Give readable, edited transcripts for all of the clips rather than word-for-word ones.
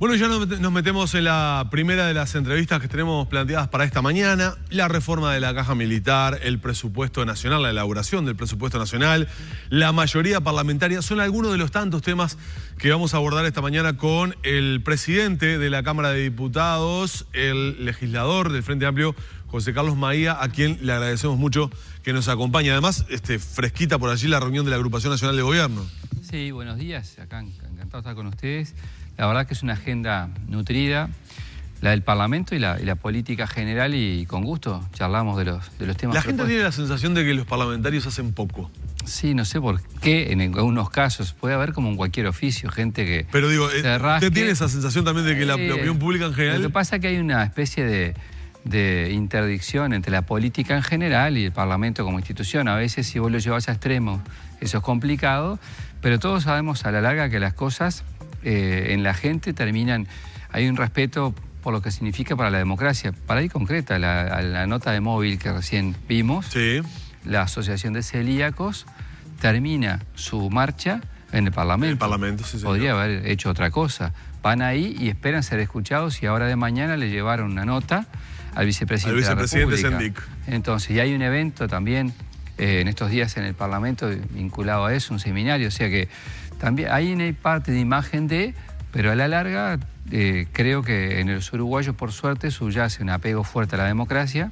Bueno, ya nos metemos en la primera de las entrevistas que tenemos planteadas para esta mañana. La reforma de la Caja Militar, el presupuesto nacional, la elaboración del presupuesto nacional, la mayoría parlamentaria, son algunos de los tantos temas que vamos a abordar esta mañana con el presidente de la Cámara de Diputados, el legislador del Frente Amplio, José Carlos Maía, a quien le agradecemos mucho que nos acompañe. Además, fresquita por allí la reunión de la Agrupación Nacional de Gobierno. Sí, buenos días. Acá encantado de estar con ustedes. La verdad que es una agenda nutrida, la del Parlamento y la política general, y con gusto charlamos de los temas. La gente tiene la sensación de que los parlamentarios hacen poco. Sí, no sé por qué, en algunos casos, puede haber como en cualquier oficio, gente que... Pero digo, ¿usted tiene esa sensación también de que la opinión pública en general...? Lo que pasa es que hay una especie de interdicción entre la política en general y el Parlamento como institución. A veces, si vos lo llevas a extremos, eso es complicado, pero todos sabemos a la larga que las cosas en la gente terminan... Hay un respeto por lo que significa para la democracia. Para ir concreta, la nota de móvil que recién vimos, sí. La Asociación de Celíacos termina su marcha en el Parlamento. En el Parlamento, sí, podría haber hecho otra cosa. Van ahí y esperan ser escuchados, y ahora de mañana le llevaron una nota al vicepresidente de la República. Sendik. Entonces, y hay un evento también en estos días en el Parlamento vinculado a eso, un seminario, o sea que también hay parte de imagen pero a la larga creo que en los uruguayos, por suerte, subyace un apego fuerte a la democracia,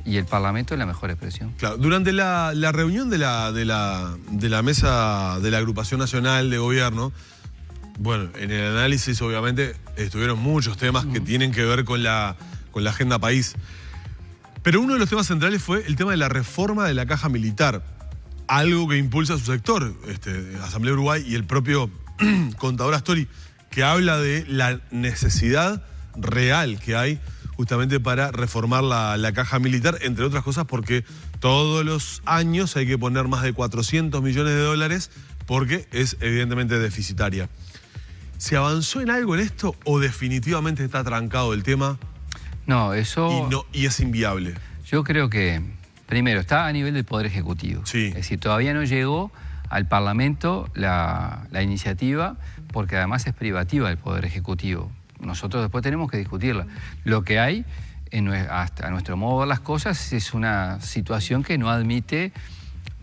y el Parlamento es la mejor expresión. Claro, durante la reunión de la mesa de la Agrupación Nacional de Gobierno, bueno, en el análisis obviamente estuvieron muchos temas que tienen que ver con la agenda país. Pero uno de los temas centrales fue el tema de la reforma de la Caja Militar, algo que impulsa a su sector, Asamblea Uruguay y el propio contador Astori, que habla de la necesidad real que hay justamente para reformar la Caja Militar, entre otras cosas porque todos los años hay que poner más de 400 millones de dólares porque es evidentemente deficitaria. ¿Se avanzó en algo en esto o definitivamente está trancado el tema? No, eso... Y es inviable. Yo creo que, primero, está a nivel del Poder Ejecutivo. Sí. Es decir, todavía no llegó al Parlamento la iniciativa, porque además es privativa del Poder Ejecutivo. Nosotros después tenemos que discutirla. Lo que hay, hasta a nuestro modo de ver las cosas, es una situación que no admite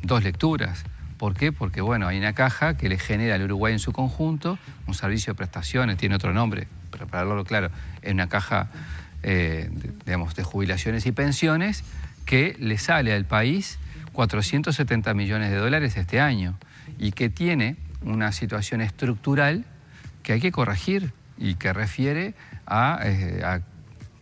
dos lecturas. ¿Por qué? Porque, bueno, hay una caja que le genera al Uruguay en su conjunto un servicio de prestaciones, tiene otro nombre, pero para hablarlo claro, es una caja digamos, de jubilaciones y pensiones que le sale al país 470 millones de dólares este año, y que tiene una situación estructural que hay que corregir y que refiere a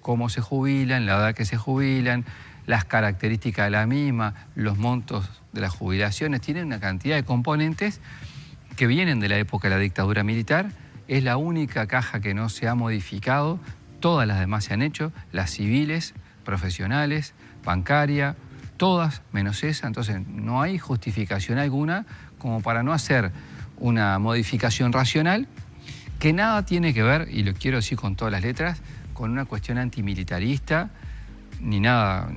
cómo se jubilan, la edad que se jubilan, las características de la misma, los montos de las jubilaciones. Tienen una cantidad de componentes que vienen de la época de la dictadura militar. Es la única caja que no se ha modificado, todas las demás se han hecho, las civiles, profesionales, bancaria, todas menos esa. Entonces no hay justificación alguna como para no hacer una modificación racional que nada tiene que ver, y lo quiero decir con todas las letras, con una cuestión antimilitarista, ni nada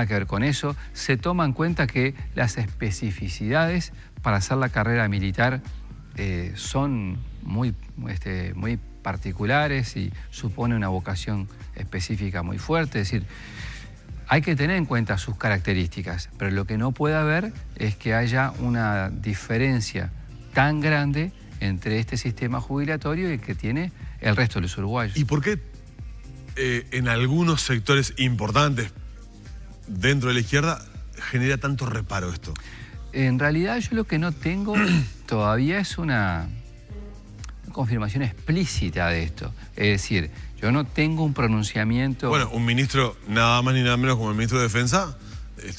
que ver con eso. Se toma en cuenta que las especificidades para hacer la carrera militar son muy particulares y supone una vocación específica muy fuerte. Es decir, hay que tener en cuenta sus características, pero lo que no puede haber es que haya una diferencia tan grande entre este sistema jubilatorio y el que tiene el resto de los uruguayos. ¿Y por qué en algunos sectores importantes dentro de la izquierda genera tanto reparo esto? En realidad yo lo que no tengo todavía es una confirmación explícita de esto. Es decir, yo no tengo un pronunciamiento... Bueno, un ministro, nada más ni nada menos como el ministro de Defensa,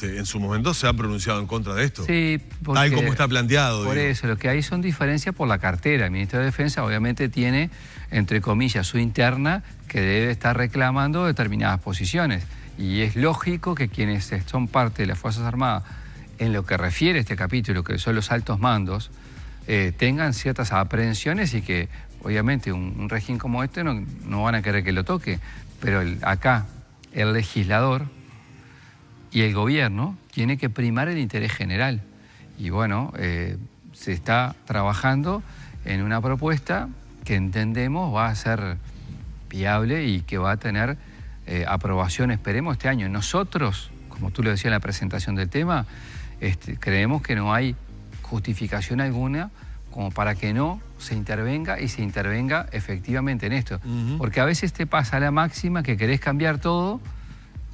en su momento se ha pronunciado en contra de esto. Sí, porque, tal como está planteado. Por eso, lo que hay son diferencias por la cartera. El ministro de Defensa obviamente tiene, entre comillas, su interna, que debe estar reclamando determinadas posiciones. Y es lógico que quienes son parte de las Fuerzas Armadas, en lo que refiere a este capítulo, que son los altos mandos, tengan ciertas aprehensiones, y que obviamente un régimen como este no van a querer que lo toque. Pero acá el legislador y el gobierno tiene que primar el interés general. Y bueno, se está trabajando en una propuesta que entendemos va a ser viable y que va a tener aprobación, esperemos, este año. Nosotros, como tú lo decías en la presentación del tema, creemos que no hay justificación alguna como para que no se intervenga y se intervenga efectivamente en esto. Porque a veces te pasa la máxima que querés cambiar todo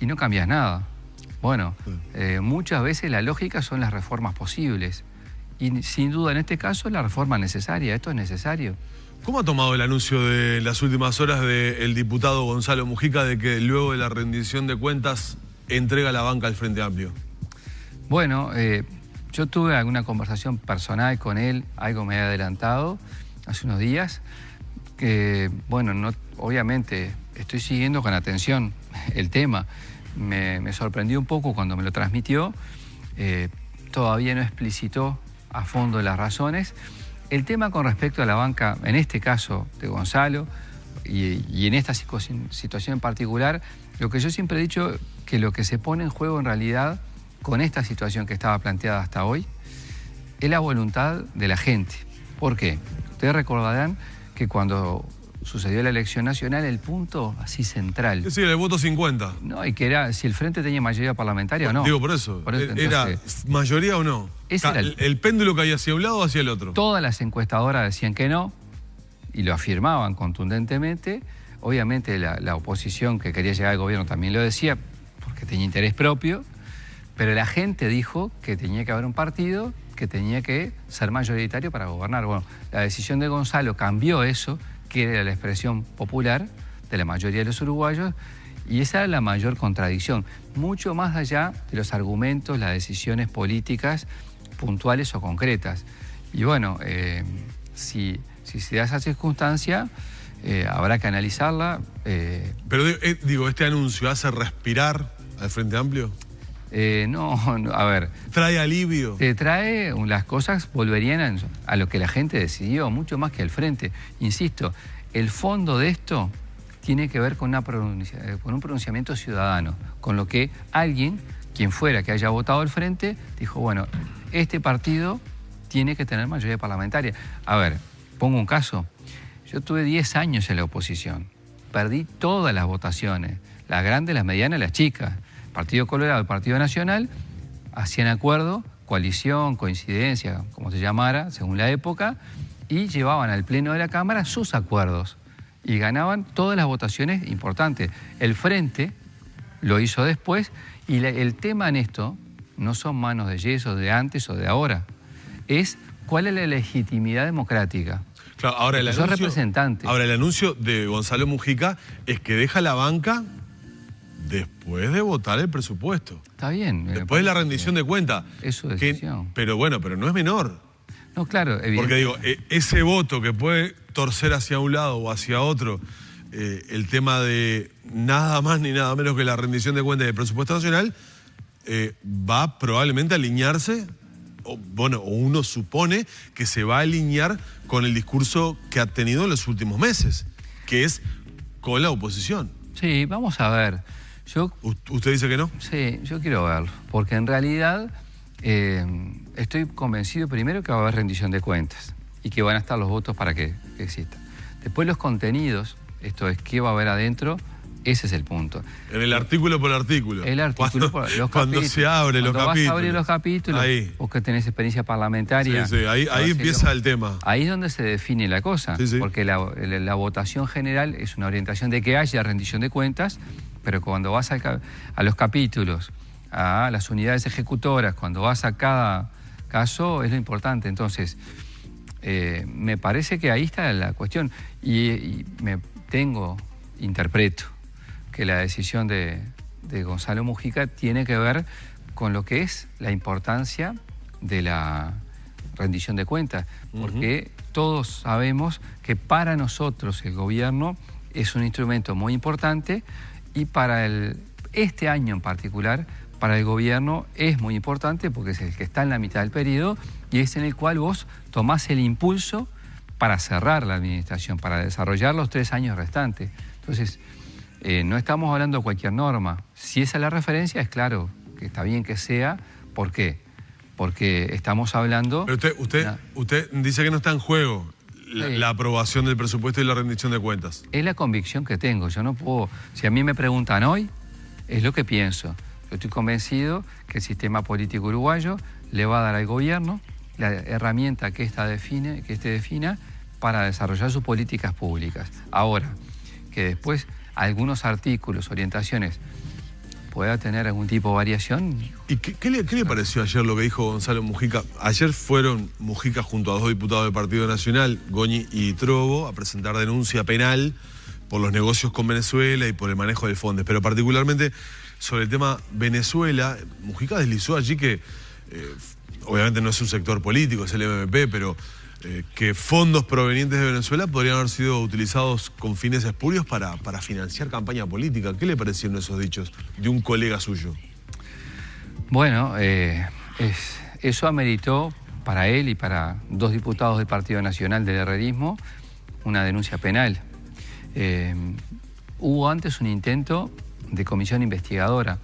y no cambias nada. Bueno, muchas veces la lógica son las reformas posibles. Y sin duda en este caso la reforma necesaria, esto es necesario. ¿Cómo ha tomado el anuncio de las últimas horas del diputado Gonzalo Mujica de que luego de la rendición de cuentas entrega la banca al Frente Amplio? Bueno, yo tuve alguna conversación personal con él, algo me he adelantado hace unos días, que bueno, obviamente estoy siguiendo con atención el tema. Me sorprendió un poco cuando me lo transmitió, todavía no explicitó a fondo las razones. El tema con respecto a la banca, en este caso de Gonzalo, y en esta situación en particular, lo que yo siempre he dicho, que lo que se pone en juego en realidad con esta situación que estaba planteada hasta hoy, es la voluntad de la gente. ¿Por qué? Ustedes recordarán que cuando sucedió la elección nacional, el punto así central... Sí, el voto 50. No, y que era si el Frente tenía mayoría parlamentaria o no. Digo, por eso entonces, ¿era mayoría o no? El péndulo caía hacia un lado o hacia el otro. Todas las encuestadoras decían que no, y lo afirmaban contundentemente. Obviamente la oposición que quería llegar al gobierno también lo decía, porque tenía interés propio, pero la gente dijo que tenía que haber un partido que tenía que ser mayoritario para gobernar. Bueno, la decisión de Gonzalo cambió eso, que era la expresión popular de la mayoría de los uruguayos, y esa era la mayor contradicción, mucho más allá de los argumentos, las decisiones políticas puntuales o concretas. Y bueno, si se da esa circunstancia, habrá que analizarla. Pero digo, ¿este anuncio hace respirar al Frente Amplio? No, a ver... ¿Trae alivio? Te trae, las cosas volverían a lo que la gente decidió, mucho más que al Frente. Insisto, el fondo de esto tiene que ver con un pronunciamiento ciudadano, con lo que alguien, quien fuera que haya votado al Frente, dijo, bueno, este partido tiene que tener mayoría parlamentaria. A ver, pongo un caso. Yo tuve 10 años en la oposición, perdí todas las votaciones, las grandes, las medianas y las chicas. Partido Colorado, el Partido Nacional, hacían acuerdo, coalición, coincidencia, como se llamara, según la época, y llevaban al Pleno de la Cámara sus acuerdos y ganaban todas las votaciones importantes. El Frente lo hizo después y el tema en esto no son manos de yeso de antes o de ahora, es cuál es la legitimidad democrática. Claro, ahora el anuncio de Gonzalo Mujica es que deja la banca después de votar el presupuesto. Está bien. Después de la rendición de cuentas. Es su decisión. Pero bueno, pero no es menor. No, claro, evidentemente. Porque digo, ese voto que puede torcer hacia un lado o hacia otro, el tema de nada más ni nada menos que la rendición de cuentas del presupuesto nacional, va probablemente a alinearse, o uno supone que se va a alinear con el discurso que ha tenido en los últimos meses, que es con la oposición. Sí, vamos a ver. ¿Usted dice que no? Sí, yo quiero verlo, porque en realidad estoy convencido primero que va a haber rendición de cuentas y que van a estar los votos para que exista. Después los contenidos, esto es qué va a haber adentro, ese es el punto. En el artículo por artículo. El artículo por los cuando capítulos. Se abre los capítulos. Cuando vas a abrir los capítulos, ahí. vos que tenés experiencia parlamentaria. Sí, ahí empieza el tema. Ahí es donde se define la cosa, porque la votación general es una orientación de que haya rendición de cuentas, pero cuando vas a los capítulos, a las unidades ejecutoras, cuando vas a cada caso, es lo importante. Entonces, me parece que ahí está la cuestión. Y interpreto que la decisión de Gonzalo Mujica tiene que ver con lo que es la importancia de la rendición de cuentas, porque todos sabemos que para nosotros el gobierno es un instrumento muy importante y para este año en particular, para el gobierno es muy importante porque es el que está en la mitad del periodo y es en el cual vos tomás el impulso para cerrar la administración, para desarrollar los 3 años restantes. Entonces, no estamos hablando de cualquier norma. Si esa es la referencia, es claro que está bien que sea. ¿Por qué? Porque estamos hablando... Pero usted dice que no está en juego la aprobación del presupuesto y la rendición de cuentas. Es la convicción que tengo. Yo no puedo... Si a mí me preguntan hoy, es lo que pienso. Yo estoy convencido que el sistema político uruguayo le va a dar al gobierno la herramienta que éste defina para desarrollar sus políticas públicas. Ahora, que después algunos artículos, orientaciones, pueda tener algún tipo de variación. ¿Y qué le pareció ayer lo que dijo Gonzalo Mujica? Ayer fueron Mujica junto a 2 diputados del Partido Nacional, Goñi y Trovo, a presentar denuncia penal por los negocios con Venezuela y por el manejo del Fondes. Pero particularmente sobre el tema Venezuela, Mujica deslizó allí que, obviamente no es un sector político, es el MMP, pero que fondos provenientes de Venezuela podrían haber sido utilizados con fines espurios para financiar campaña política. ¿Qué le parecieron esos dichos de un colega suyo? Bueno, eso ameritó para él y para 2 diputados del Partido Nacional del Herrerismo una denuncia penal. Hubo antes un intento de comisión investigadora.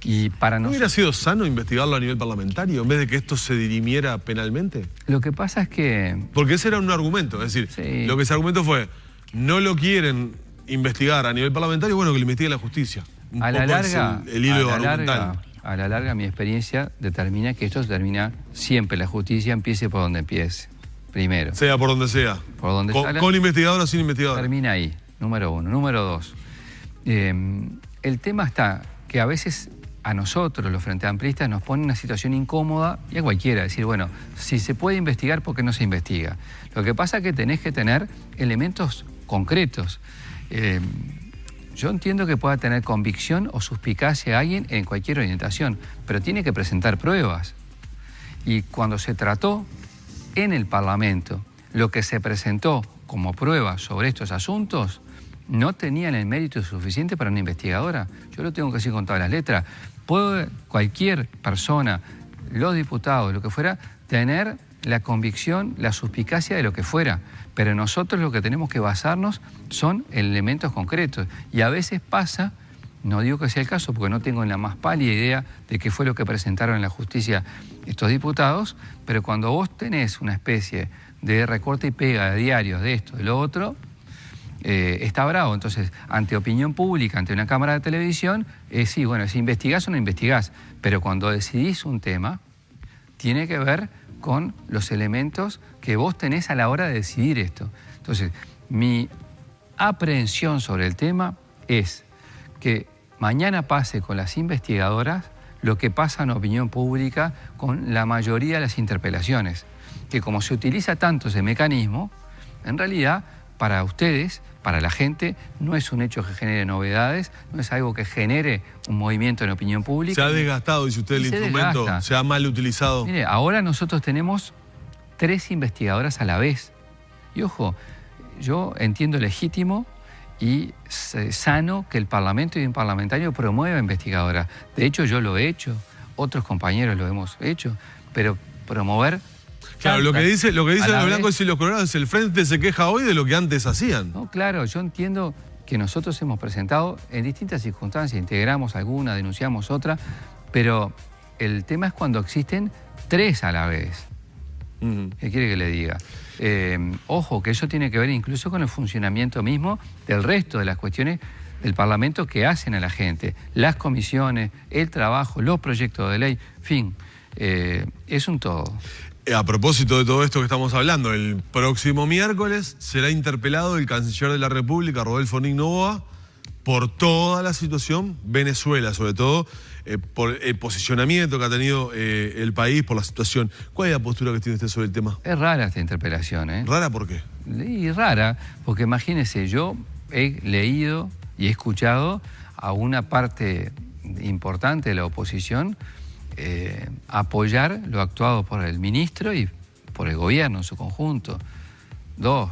Y para ¿No hubiera sido sano investigarlo a nivel parlamentario en vez de que esto se dirimiera penalmente? Lo que pasa es que... Porque ese era un argumento, es decir, sí, lo que se argumentó fue, no lo quieren investigar a nivel parlamentario, bueno, que lo investigue la justicia. A la larga, mi experiencia determina que esto se termina siempre, la justicia empiece por donde empiece, primero. Sea por donde sea. Por donde con investigador o sin investigador. Termina ahí, número 1. Número 2, el tema está que a veces a nosotros, los frente amplistas, nos pone en una situación incómoda, y a cualquiera, decir, bueno, si se puede investigar, ¿por qué no se investiga? Lo que pasa es que tenés que tener elementos concretos. Yo entiendo que pueda tener convicción o suspicacia a alguien en cualquier orientación, pero tiene que presentar pruebas. Y cuando se trató en el Parlamento, lo que se presentó como prueba sobre estos asuntos no tenían el mérito suficiente para una investigadora. Yo lo tengo que decir con todas las letras. Puede cualquier persona, los diputados, lo que fuera, tener la convicción, la suspicacia de lo que fuera, pero nosotros lo que tenemos que basarnos son en elementos concretos. Y a veces pasa, no digo que sea el caso porque no tengo la más pálida idea de qué fue lo que presentaron en la justicia estos diputados, pero cuando vos tenés una especie de recorte y pega de diarios de esto, de lo otro, está bravo. Entonces, ante opinión pública, ante una cámara de televisión, sí, bueno, si investigás o no investigás, pero cuando decidís un tema, tiene que ver con los elementos que vos tenés a la hora de decidir esto. Entonces, mi aprehensión sobre el tema es que mañana pase con las investigadoras lo que pasa en opinión pública con la mayoría de las interpelaciones, que como se utiliza tanto ese mecanismo, en realidad, para ustedes, para la gente, no es un hecho que genere novedades, no es algo que genere un movimiento en opinión pública. Se ha desgastado, dice usted, el instrumento, desgasta. Se ha mal utilizado. Mire, ahora nosotros tenemos 3 investigadoras a la vez. Y ojo, yo entiendo legítimo y sano que el Parlamento y un parlamentario promueva investigadoras. De hecho, yo lo he hecho, otros compañeros lo hemos hecho, pero promover... Claro, lo que dice los blancos y los colorados es el Frente se queja hoy de lo que antes hacían. No, claro, yo entiendo que nosotros hemos presentado en distintas circunstancias, integramos alguna, denunciamos otra, pero el tema es cuando existen 3 a la vez. ¿Qué quiere que le diga? Ojo, que eso tiene que ver incluso con el funcionamiento mismo del resto de las cuestiones del Parlamento que hacen a la gente. Las comisiones, el trabajo, los proyectos de ley, en fin, es un todo. A propósito de todo esto que estamos hablando, el próximo miércoles será interpelado el canciller de la República, Rodolfo Noboa, por toda la situación Venezuela, sobre todo por el posicionamiento que ha tenido el país, por la situación. ¿Cuál es la postura que tiene usted sobre el tema? Es rara esta interpelación, ¿eh? ¿Rara por qué? Y rara, porque imagínese, yo he leído y he escuchado a una parte importante de la oposición apoyar lo actuado por el ministro y por el gobierno en su conjunto. 2,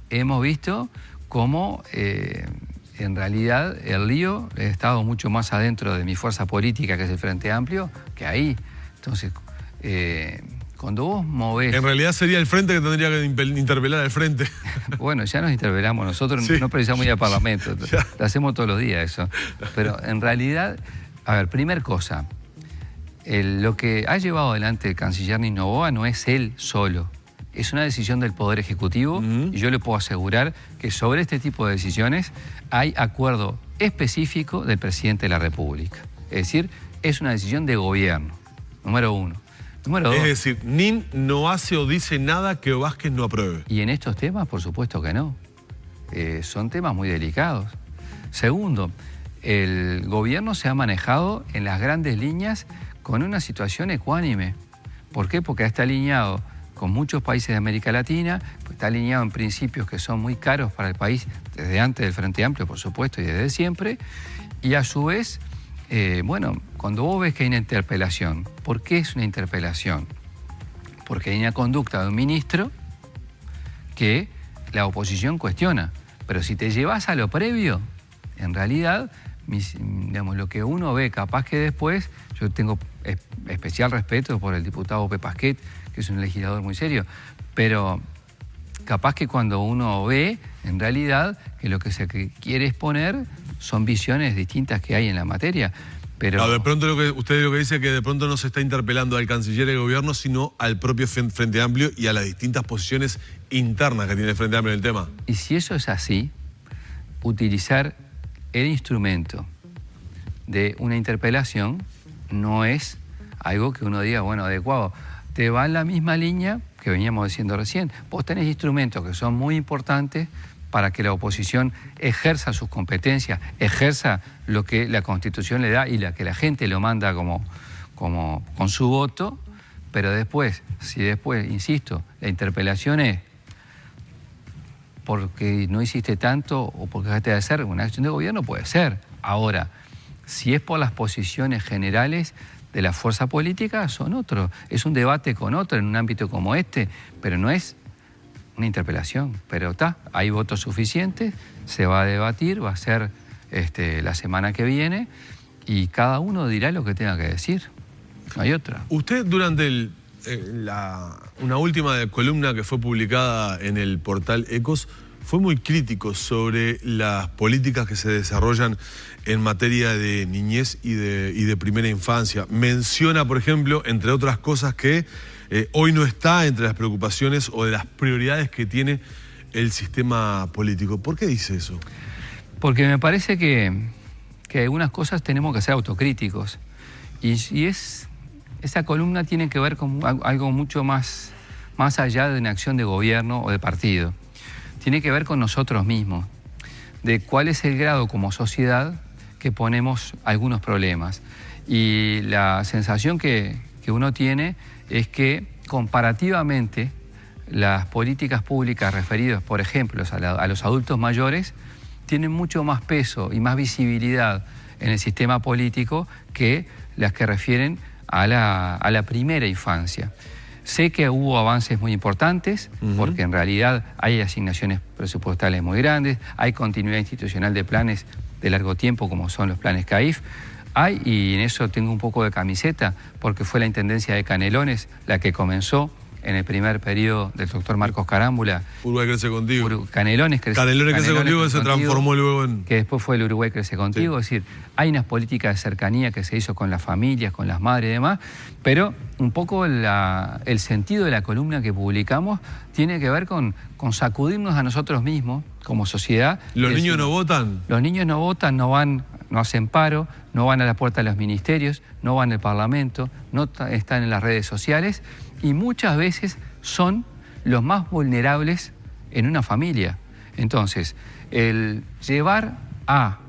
hemos visto cómo en realidad el lío ha estado mucho más adentro de mi fuerza política, que es el Frente Amplio, que ahí. Entonces, cuando vos movés... En realidad sería el Frente que tendría que interpelar al Frente. Bueno, ya nos interpelamos nosotros, sí. No precisamos ir al Parlamento, lo hacemos todos los días eso. Pero en realidad, a ver, primer cosa, lo que ha llevado adelante el canciller Noboa no es él solo, es una decisión del Poder Ejecutivo y yo le puedo asegurar que sobre este tipo de decisiones hay acuerdo específico del Presidente de la República. Es decir, es una decisión de gobierno, número uno. Número dos. Es decir, NIN no hace o dice nada que Vázquez no apruebe. Y en estos temas, por supuesto que no. Son temas muy delicados. Segundo, el gobierno se ha manejado en las grandes líneas con una situación ecuánime. ¿Por qué? Porque está alineado con muchos países de América Latina, está alineado en principios que son muy caros para el país desde antes del Frente Amplio, por supuesto, y desde siempre. Y a su vez, bueno, cuando vos ves que hay una interpelación, ¿por qué es una interpelación? Porque hay una conducta de un ministro que la oposición cuestiona. Pero si te llevas a lo previo, en realidad, digamos, lo que uno ve, capaz que después, yo tengo especial respeto por el diputado Pepe Pasquet, que es un legislador muy serio, pero capaz que cuando uno ve, en realidad, que lo que se quiere exponer son visiones distintas que hay en la materia. Pero de pronto usted lo que dice es que de pronto no se está interpelando al canciller del gobierno, sino al propio Frente Amplio y a las distintas posiciones internas que tiene el Frente Amplio en el tema. Y si eso es así, utilizar el instrumento de una interpelación no es algo que uno diga, bueno, adecuado. Te va en la misma línea que veníamos diciendo recién. Vos tenés instrumentos que son muy importantes para que la oposición ejerza sus competencias, ejerza lo que la Constitución le da y la que la gente lo manda con su voto, pero después, si después, insisto, la interpelación es porque no hiciste tanto o porque dejaste de hacer una acción de gobierno, puede ser. Ahora, si es por las posiciones generales de la fuerza política, son otros. Es un debate con otro en un ámbito como este, pero no es una interpelación. Pero está, hay votos suficientes, se va a debatir, va a ser la semana que viene y cada uno dirá lo que tenga que decir. No hay otra. Usted durante una última columna que fue publicada en el portal Ecos fue muy crítico sobre las políticas que se desarrollan en materia de niñez y de primera infancia. Menciona, por ejemplo, entre otras cosas, que hoy no está entre las preocupaciones o de las prioridades que tiene el sistema político. ¿Por qué dice eso? Porque me parece que algunas cosas tenemos que ser autocríticos. Y esa columna tiene que ver con algo mucho más allá de una acción de gobierno o de partido. Tiene que ver con nosotros mismos, de cuál es el grado como sociedad que ponemos algunos problemas. Y la sensación que uno tiene es que comparativamente las políticas públicas referidas, por ejemplo, a los adultos mayores, tienen mucho más peso y más visibilidad en el sistema político que las que refieren a la primera infancia. Sé que hubo avances muy importantes, porque en realidad hay asignaciones presupuestales muy grandes, hay continuidad institucional de planes de largo tiempo, como son los planes CAIF. Y en eso tengo un poco de camiseta, porque fue la Intendencia de Canelones la que comenzó en el primer periodo del doctor Marcos Carámbula. Uruguay crece contigo. Canelones crece contigo, que se transformó luego en... Que después fue el Uruguay crece contigo. Sí. Es decir, hay unas políticas de cercanía que se hizo con las familias, con las madres y demás, pero un poco el sentido de la columna que publicamos tiene que ver con sacudirnos a nosotros mismos como sociedad. ¿Los niños no votan? Los niños no votan, no hacen paro, no van a la puerta de los ministerios, no van al Parlamento, no están en las redes sociales y muchas veces son los más vulnerables en una familia. Entonces, el llevar a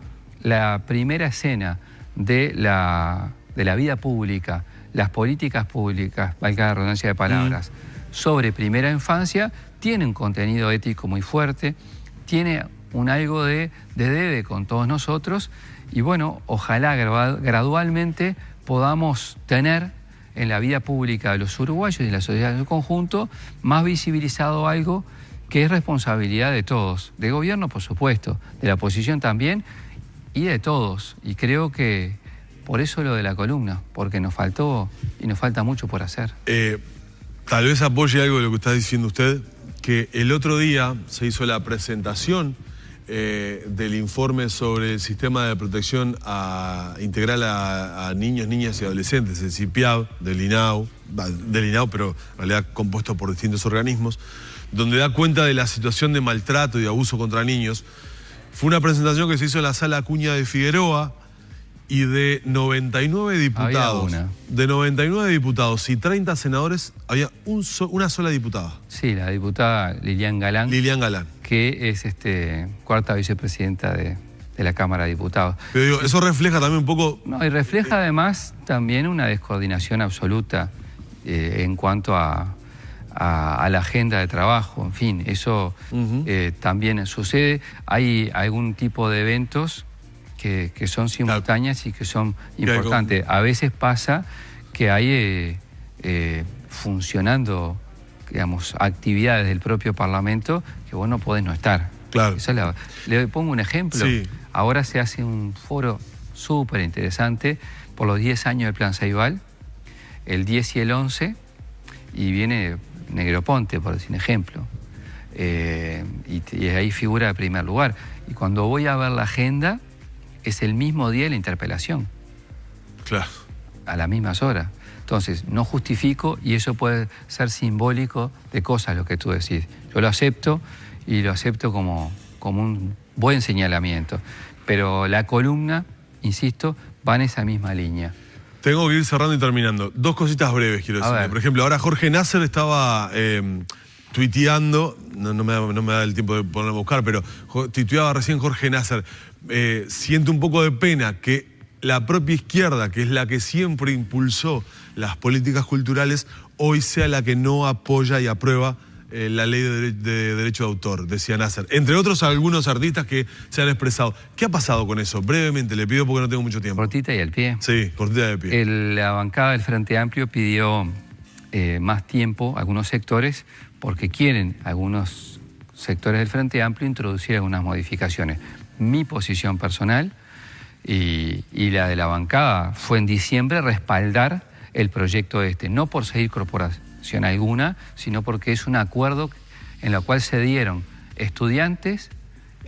la primera escena de la vida pública, las políticas públicas, valga la redundancia de palabras, sobre primera infancia, tiene un contenido ético muy fuerte, tiene algo de debe con todos nosotros y bueno, ojalá gradualmente podamos tener en la vida pública de los uruguayos y de la sociedad en su conjunto más visibilizado algo que es responsabilidad de todos, del gobierno por supuesto, de la oposición también y de todos. Y creo que por eso lo de la columna, porque nos faltó y nos falta mucho por hacer. Tal vez apoye algo de lo que está diciendo usted, que el otro día se hizo la presentación del informe sobre el sistema de protección integral a niños, niñas y adolescentes, el CIPIAB del INAU, pero en realidad compuesto por distintos organismos, donde da cuenta de la situación de maltrato y de abuso contra niños. Fue una presentación que se hizo en la Sala Acuña de Figueroa y de 99 diputados y 30 senadores, había una sola diputada. Sí, la diputada Lilian Galán. Lilian Galán. Que es cuarta vicepresidenta de la Cámara de Diputados. Pero digo, eso refleja también un poco... No, y refleja además también una descoordinación absoluta en cuanto a la agenda de trabajo. En fin, eso también sucede. Hay algún tipo de eventos que son simultáneas y que son importantes. A veces pasa que hay funcionando, digamos, actividades del propio Parlamento que vos no podés no estar. Claro. Le pongo un ejemplo. Sí. Ahora se hace un foro súper interesante por los 10 años del Plan Ceibal, el 10 y el 11, y viene Negroponte, por decir un ejemplo. Y ahí figura de primer lugar. Y cuando voy a ver la agenda, es el mismo día de la interpelación. Claro. A las mismas horas. Entonces, no justifico, y eso puede ser simbólico de cosas, lo que tú decís. Yo lo acepto, y lo acepto como un buen señalamiento. Pero la columna, insisto, va en esa misma línea. Tengo que ir cerrando y terminando. Dos cositas breves quiero decirle. Por ejemplo, ahora Jorge Nasser estaba tuiteando, no me da el tiempo de ponerme a buscar, pero tuiteaba recién Jorge Nasser. Siento un poco de pena que la propia izquierda, que es la que siempre impulsó las políticas culturales, hoy sea la que no apoya y aprueba la ley de derecho de autor, decía Nasser. Entre otros, algunos artistas que se han expresado. ¿Qué ha pasado con eso? Brevemente, le pido porque no tengo mucho tiempo. Cortita y al pie. Sí, cortita y al pie. La bancada del Frente Amplio pidió más tiempo a algunos sectores porque quieren algunos sectores del Frente Amplio introducir algunas modificaciones. Mi posición personal y la de la bancada fue en diciembre respaldar el proyecto no por seguir corporación alguna, sino porque es un acuerdo en el cual se dieron estudiantes,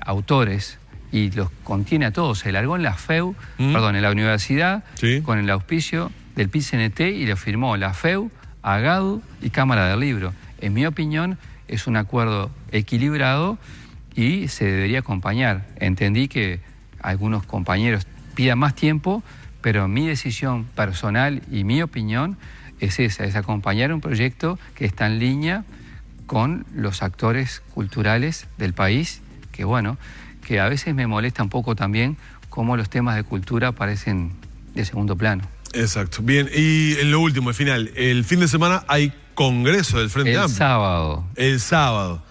autores, y los contiene a todos. Se largó en la FEU, perdón, en la universidad, con el auspicio del PICNT, y lo firmó la FEU, AGADU y Cámara del Libro. En mi opinión, es un acuerdo equilibrado y se debería acompañar. Entendí que algunos compañeros pidan más tiempo, pero mi decisión personal y mi opinión es esa, es acompañar un proyecto que está en línea con los actores culturales del país, que bueno, que a veces me molesta un poco también cómo los temas de cultura aparecen de segundo plano. Exacto. Bien, y en lo último, al final, el fin de semana hay Congreso del Frente Amplio. El sábado. El sábado.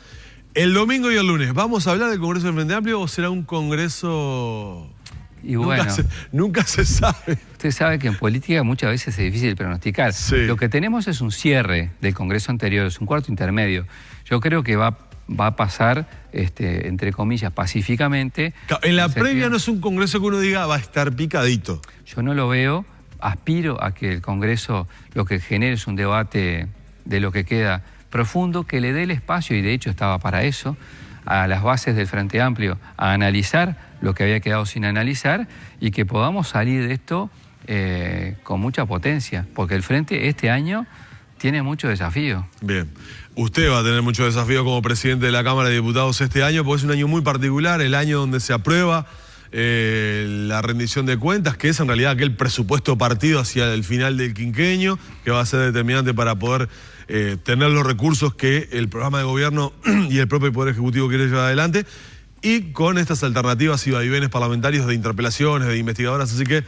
El domingo y el lunes, ¿vamos a hablar del Congreso del Frente Amplio o será un congreso...? Y bueno, nunca se sabe. Usted sabe que en política muchas veces es difícil pronosticar. Sí. Lo que tenemos es un cierre del Congreso anterior, es un cuarto intermedio. Yo creo que va a pasar, entre comillas, pacíficamente. En la previa no es un Congreso que uno diga va a estar picadito. Yo no lo veo. Aspiro a que el Congreso lo que genere es un debate de lo que queda profundo, que le dé el espacio, y de hecho estaba para eso, a las bases del Frente Amplio, a analizar lo que había quedado sin analizar y que podamos salir de esto con mucha potencia, porque el Frente este año tiene muchos desafíos. Bien. Usted va a tener muchos desafíos como presidente de la Cámara de Diputados este año, porque es un año muy particular, el año donde se aprueba la rendición de cuentas, que es en realidad aquel presupuesto partido hacia el final del quinquenio, que va a ser determinante para poder tener los recursos que el programa de gobierno y el propio Poder Ejecutivo quiere llevar adelante, y con estas alternativas y vaivenes parlamentarios de interpelaciones, de investigadoras, así que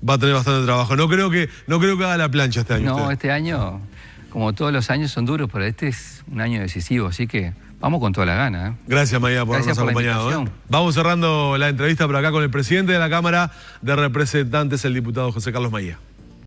va a tener bastante trabajo. No creo que haga la plancha este año. No, usted. Este año, como todos los años, son duros, pero este es un año decisivo, así que vamos con toda la gana. Gracias, Maía, por habernos acompañado. Vamos cerrando la entrevista por acá con el presidente de la Cámara de Representantes, el diputado José Carlos Maía.